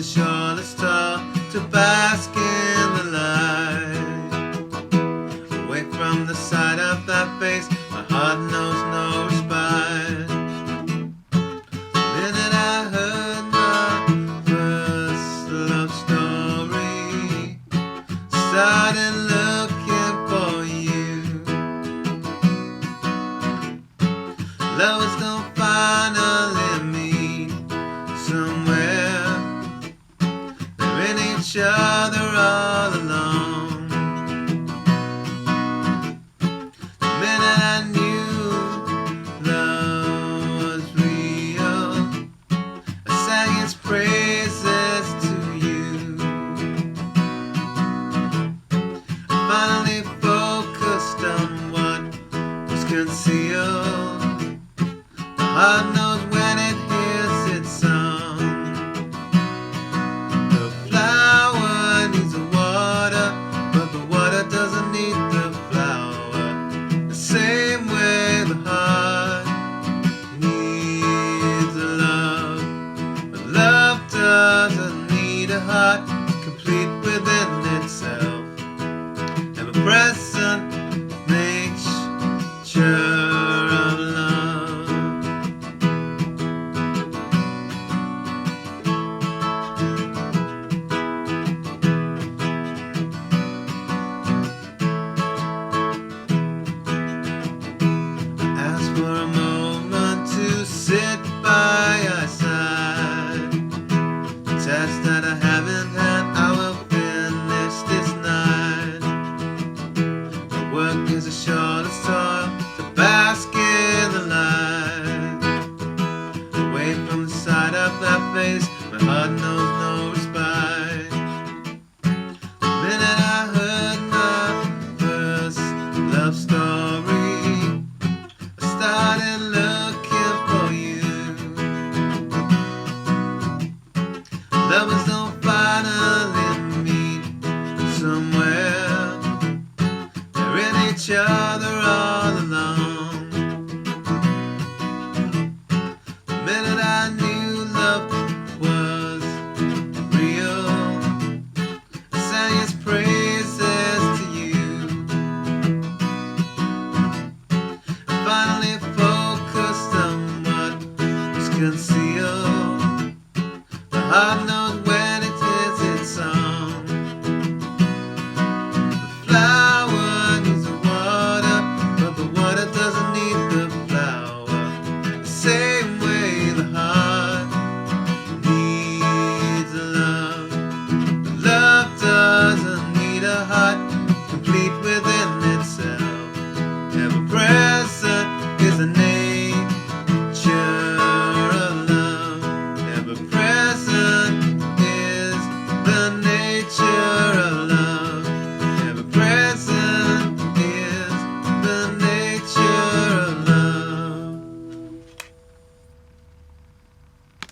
shoreless toil to bask in the light. Away from the sight of that face, my heart knows no respite. The minute I heard my first love story, started looking for you. Lovers don't finally meet somewhere, they're in each other all along. The minute I knew love was real, I sang its praises to you. I finally focused on what was concealed. My heart knows when it hears its song. The flower needs the water, but the water doesn't need the flower. The same way the heart needs a love, but love doesn't need a heart, it's complete within itself. And a present nature of love. Ask for a moment to sit by your side. The test that I haven't had, I will finish this night. My work is a shoreless toil to bask in the light. Away from the sight of that face, my heart knows no respite. The minute I heard my first love story, I started looking for you. Lovers don't finally meet somewhere, they're in each other all along. The minute I knew love was real, I sang its praises to you. I finally focused on what was concealed. My heart knows